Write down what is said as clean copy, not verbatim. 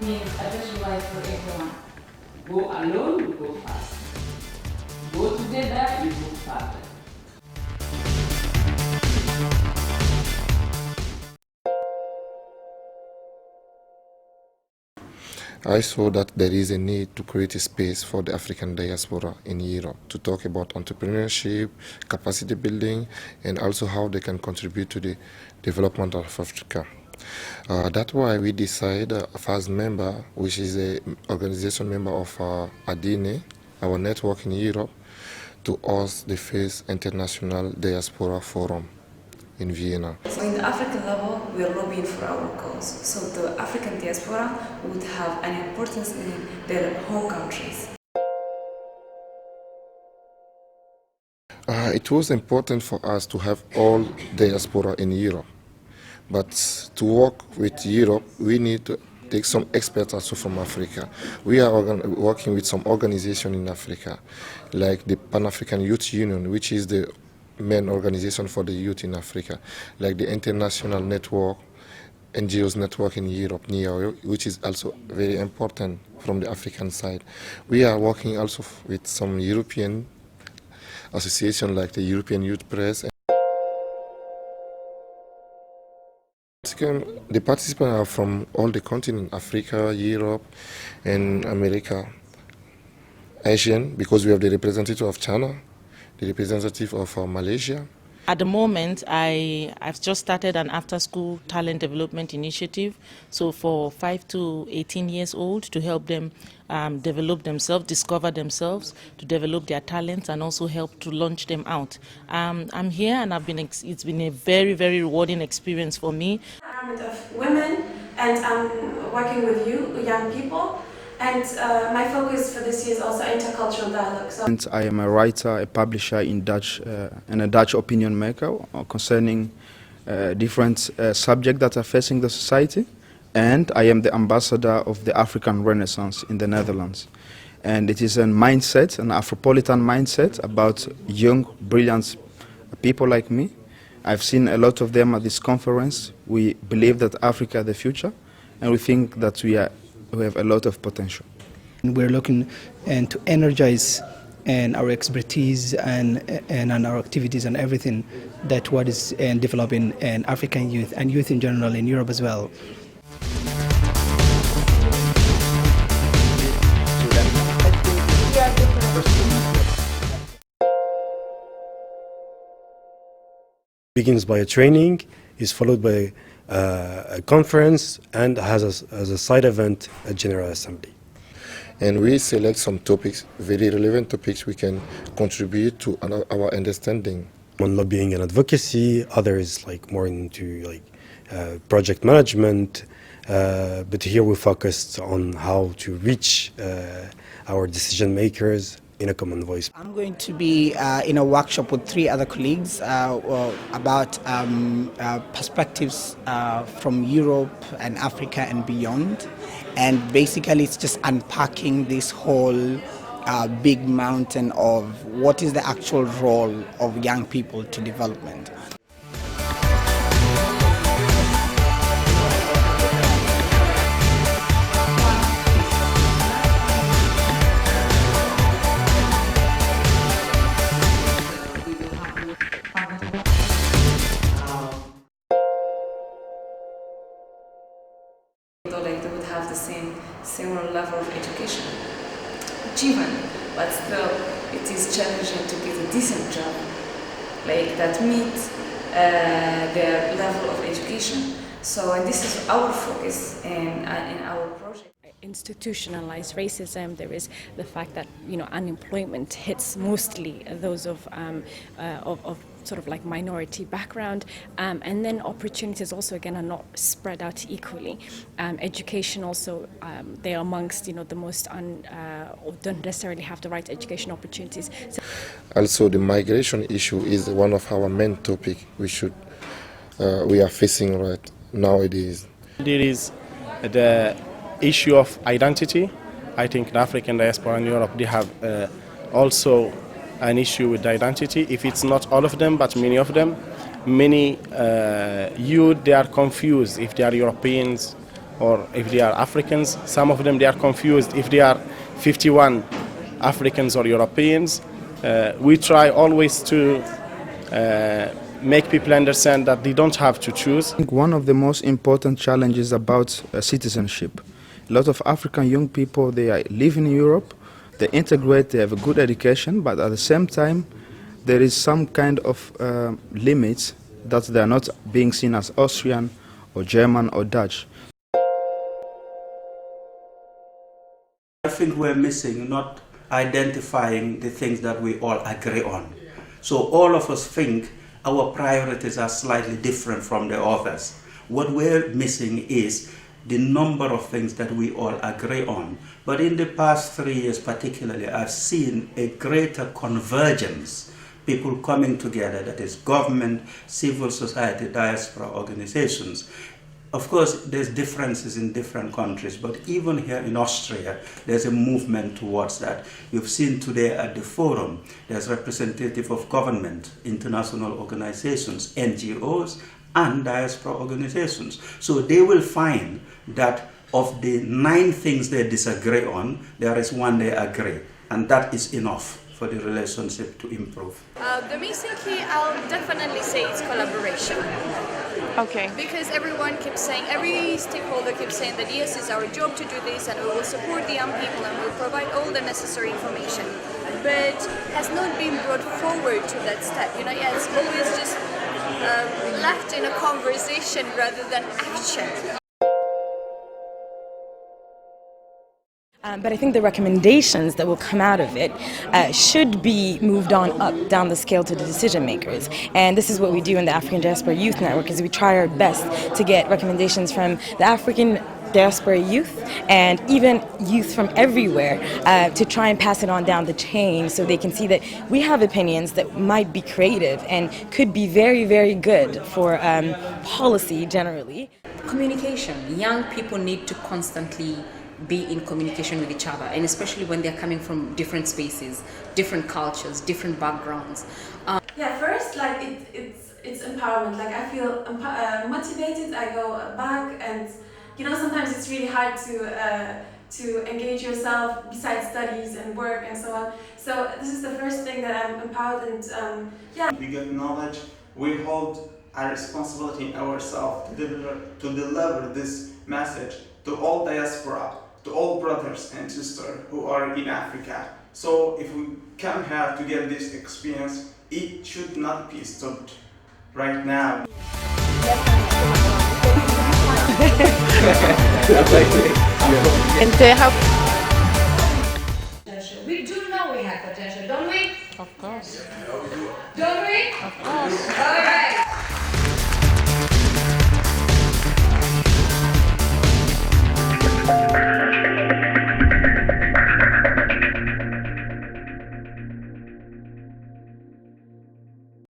means I just realize for everyone. Go alone, you go fast. Go together, you go farther. I saw that there is a need to create a space for the African diaspora in Europe to talk about entrepreneurship, capacity building, and also how they can contribute to the development of Africa. That's why we decided, first member, which is an organization member of ADINE, our network in Europe, to host the first International Diaspora Forum in Vienna. So in the African level, we are lobbying for our cause. So the African diaspora would have an importance in their home countries. It was important for us to have all diaspora in Europe. But to work with Europe, we need to take some experts also from Africa. We are working with some organization in Africa, like the Pan-African Youth Union, which is the main organization for the youth in Africa, like the International Network, NGOs network in Europe, NEO, which is also very important from the African side. We are working also with some European associations like the European Youth Press. The participants are from all the continents, Africa, Europe, and America. Asian, because we have the representative of China, the representative of Malaysia. At the moment, I've just started an after-school talent development initiative, so for 5 to 18 years old, to help them develop themselves, discover themselves, to develop their talents, and also help to launch them out. I'm here, and it's been a very, very rewarding experience for me. Of women, and I'm working with you, young people. And my focus for this year is also intercultural dialogue. So and I am a writer, a publisher in Dutch, and a Dutch opinion maker concerning different subjects that are facing the society. And I am the ambassador of the African Renaissance in the Netherlands. And it is a mindset, an Afropolitan mindset about young, brilliant people like me. I've seen a lot of them at this conference. We believe that Africa is the future, and we think that we have a lot of potential. We're looking to energize our expertise and our activities and everything that what is developing in African youth and youth in general in Europe as well. Begins by a training, is followed by a conference, and has as a side event a general assembly. And we select some topics, very relevant topics we can contribute to our understanding. On lobbying and advocacy, others like more into project management, but here we focused on how to reach our decision makers in a common voice. I'm going to be in a workshop with 3 other colleagues about perspectives from Europe and Africa and beyond. And basically it's just unpacking this whole big mountain of what is the actual role of young people to development. They would have the similar level of education achievement, but still it is challenging to get a decent job that meets their level of education. So this is our focus in our project. Institutionalized racism. There is the fact that unemployment hits mostly those of sort of like minority background, and then opportunities also again are not spread out equally. Education also, they are amongst the most or don't necessarily have the right education opportunities. So also, the migration issue is one of our main topic we are facing right nowadays. There is the issue of identity. I think the African diaspora in Europe, they have also an issue with identity. If it's not all of them, but many of them, many youth, they are confused if they are Europeans or if they are Africans. Some of them, they are confused if they are 51 Africans or Europeans. We try always to make people understand that they don't have to choose. I think one of the most important challenges about citizenship. A lot of African young people, they live in Europe, they integrate, they have a good education, but at the same time, there is some kind of limits that they are not being seen as Austrian or German or Dutch. I think we're missing not identifying the things that we all agree on. So all of us think our priorities are slightly different from the others. What we're missing is the number of things that we all agree on. But in the past 3 years particularly, I've seen a greater convergence, people coming together, that is government, civil society, diaspora organizations. Of course, there's differences in different countries, but even here in Austria, there's a movement towards that. You've seen today at the forum, there's representative of government, international organizations, NGOs, and diaspora organizations. So they will find that of the 9 things they disagree on, there is one they agree, and that is enough for the relationship to improve. The missing key, I'll definitely say it's collaboration. Okay. Because everyone keeps saying, every stakeholder keeps saying that yes, it's our job to do this and we will support the young people and we'll provide all the necessary information. But has not been brought forward to that step. You know, yeah, it's always just left in a conversation rather than action. But I think the recommendations that will come out of it should be moved on up down the scale to the decision makers. And this is what we do in the African Diaspora Youth Network, is we try our best to get recommendations from the African diaspora youth and even youth from everywhere to try and pass it on down the chain so they can see that we have opinions that might be creative and could be very, very good for policy generally. Communication. Young people need to constantly be in communication with each other, and especially when they're coming from different spaces, different cultures, different backgrounds. Yeah, first, like it's empowerment. Like I feel motivated. I go back, and you know sometimes it's really hard to engage yourself besides studies and work and so on. So this is the first thing that I'm empowered, and yeah. We get knowledge. We hold our responsibility in ourselves to deliver this message to all diaspora, to all brothers and sisters who are in Africa. So if we come here to get this experience, it should not be stopped right now. And how? We do know we have potential, don't we? Of course. Don't we? Of course. All right.